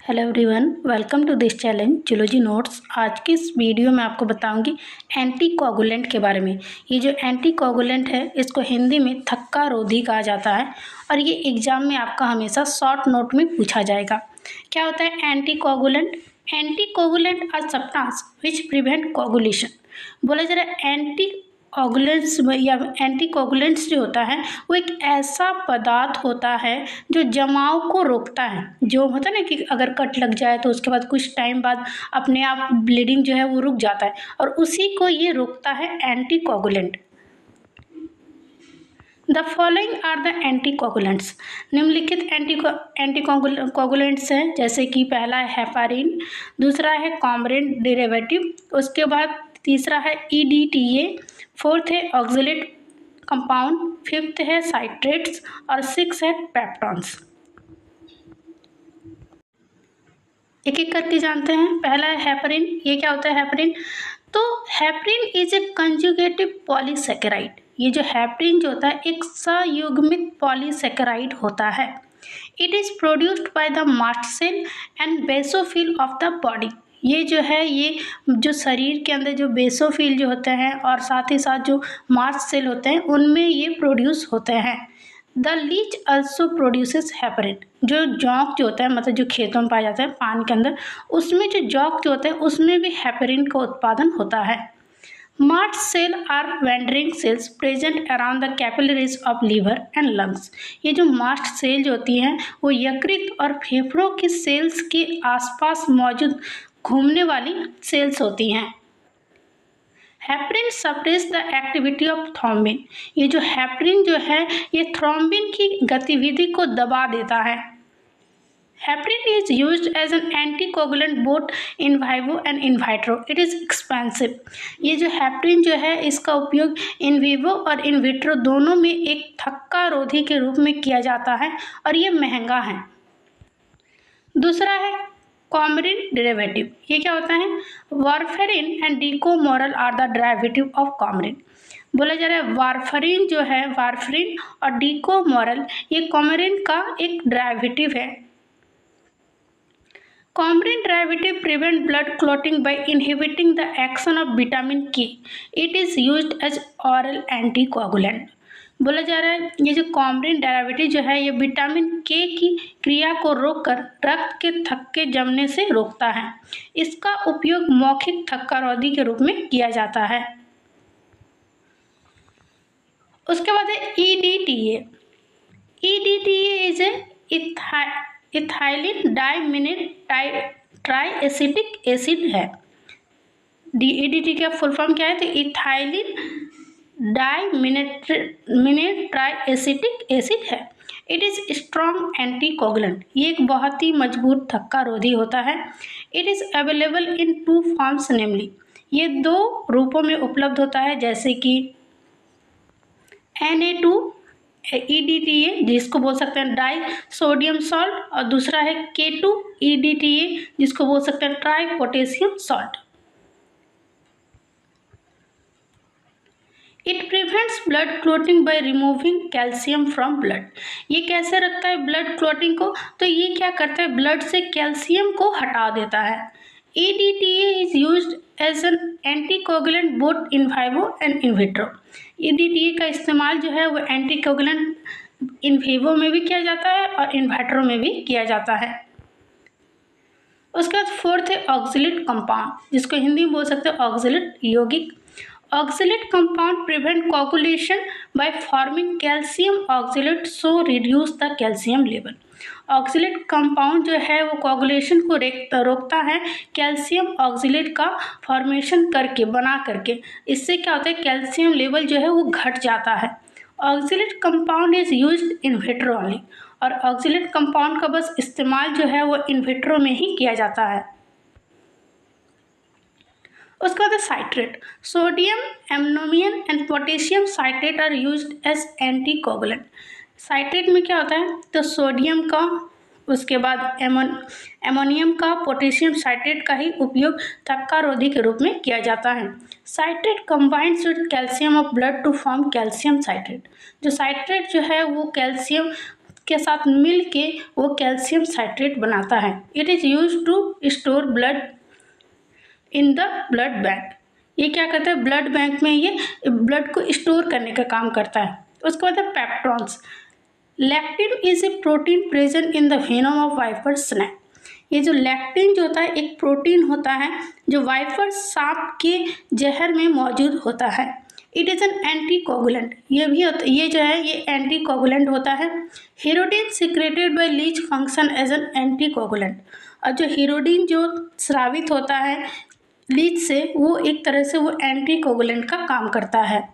Hello everyone, welcome to this challenge zoology notes. आज की इस वीडियो में आपको बताऊंगी एंटीकोगुलेंट के बारे में। ये जो एंटीकोगुलेंट है इसको हिंदी में थक्का रोधी कहा जाता है और ये एग्जाम में आपका हमेशा शॉर्ट नोट में पूछा जाएगा। क्या होता है anticoagulant? Anticoagulant are substance which prevent coagulation. बोला जा रहा है एंटीकोगुलेंट्स या एंटीकोगुलेंट्स जो होता है वो एक ऐसा पदार्थ होता है जो जमाव को रोकता है। जो होता है ना कि अगर कट लग जाए तो उसके बाद कुछ टाइम बाद अपने आप ब्लीडिंग जो है वो रुक जाता है और उसी को ये रोकता है anticoagulant. The following are the anticoagulants. निम्नलिखित एंटीकोगुलेंट्स हैं, जैसे कि पहला है हेपारिन, दूसरा है कॉमरिन डेरिवेटिव, उसके बाद तीसरा है EDTA, फोर्थ है ऑक्जेलेट कंपाउंड, फिफ्थ है साइट्रेट्स और सिक्स है पेप्टॉन्स। एक एक करके जानते हैं। पहला है हेपरिन। ये क्या होता है हेपरिन? तो heparin is a conjugative polysaccharide. ये जो हेपरिन जो होता है एक संयुग्मित पॉलीसेकेराइड होता है। It is produced by the mast cell and basophil of the body. ये जो है ये जो शरीर के अंदर जो बेसोफिल जो होते हैं और साथ ही साथ जो मास्ट सेल होते हैं उनमें ये प्रोड्यूस होते हैं। The leech also produces heparin. जो जौंक जो होता है मतलब जो खेतों में पाया जाता है पानी के अंदर, उसमें जो जौंक जो होता है उसमें भी हेपरिन का उत्पादन होता है। Mast cell are wandering cells present around the capillaries of liver and lungs. ये जो मास्ट सेल जो होती हैं वो यकृत और फेफड़ों की सेल्स के आसपास मौजूद घूमने वाली सेल्स होती हैं। Heparin suppress the activity of thrombin. ये जो हेपरिन जो है ये थ्रोम्बिन की गतिविधि को दबा देता है। Heparin is used as an anticoagulant both in vivo and in vitro. It is expensive. ये जो हेपरिन जो है इसका उपयोग इन विवो और इन विट्रो दोनों में एक थक्का रोधी के रूप में किया जाता है और ये महंगा है। दूसरा है कॉमरिन डेरिवेटिव। ये क्या होता है? Warfarin and dicoumarol are the derivative of coumarin. बोला जा रहा है वारफेरिन जो है वारफेरिन और डिकोमोरल ये कॉमरिन का एक डेरिवेटिव है। Coumarin derivative prevent blood clotting by inhibiting the action of vitamin K. It is used as oral anticoagulant. बोला जा रहा है ये जो कॉमरिन डेरिवेटिव जो है ये विटामिन के की क्रिया को रोककर रक्त के थक्के जमने से रोकता है। इसका उपयोग मौखिक थक्का रोधी के रूप में किया जाता है। उसके बाद है EDTA। EDTA is a ethylene diaminate triacetic acid है। EDTA का फुल फॉर्म क्या है? तो इथाइलिन डाइमिनेट ट्राइएसिटिक एसिड है। It is strong anticoagulant. ये एक बहुत ही मजबूत थक्का रोधी होता है। It is available in 2 forms namely. ये 2 रूपों में उपलब्ध होता है, जैसे कि Na2 EDTA जिसको बोल सकते हैं डाई सोडियम सॉल्ट और दूसरा है K2 EDTA जिसको बोल सकते हैं try potassium salt. It prevents blood clotting by removing calcium from blood. ये कैसे रखता है ब्लड क्लॉटिंग को? तो ये क्या करता है ब्लड से कैल्शियम को हटा देता है। EDTA is used as an anticoagulant both in vivo and in vitro. EDTA का इस्तेमाल जो है वो एंटीकोगुलेंट इन विवो में भी किया जाता है और इन वाइट्रो में भी किया जाता है। उसके बाद फोर्थ है ऑक्जेलेट कंपाउंड जिसको हिंदी में बोल सकते हैं ऑक्जेलेट यौगिक। Oxalate compound prevent coagulation by forming calcium oxalate so reduce the calcium level. Oxalate compound जो है वो कोगुलेशन को रोकता है कैल्शियम ऑक्जेलेट का फॉर्मेशन करके बना करके। इससे क्या होता है कैल्शियम लेवल जो है वो घट जाता है। Oxalate compound is used in vitro only. और ऑक्जेलेट कंपाउंड का बस इस्तेमाल जो है वो इन विट्रो में ही किया जाता है। उसके बाद citrate. Sodium ammonium and potassium citrate are used as anticoagulant. Citrate में क्या होता है? तो सोडियम का, उसके बाद एमोनियम का, पोटेशियम साइट्रेट का ही उपयोग थक्का रोधी के रूप में किया जाता है। Citrate combines with calcium of blood to form calcium citrate. जो साइट्रेट जो है वो कैल्शियम के साथ मिल के वो कैल्शियम साइट्रेट बनाता है। It is use to store blood in the blood bank. ये क्या करता है, ब्लड बैंक में ये ब्लड को स्टोर करने का काम करता है। उसके बाद है peptones. Lectin is a protein present in the venom of viper snake. ये जो लैक्टिन जो होता है एक प्रोटीन होता है जो वाइपर सांप के जहर में मौजूद होता है। It is an anticoagulant. ये भी होता, ये जो है ये एंटीकोगुलेंट होता है। Hirudin secreted by leech function as an anticoagulant. और जो हीरोडिन जो स्रावित होता है लीच से, वो एक तरह से वो एंटीकोगुलेंट का काम करता है।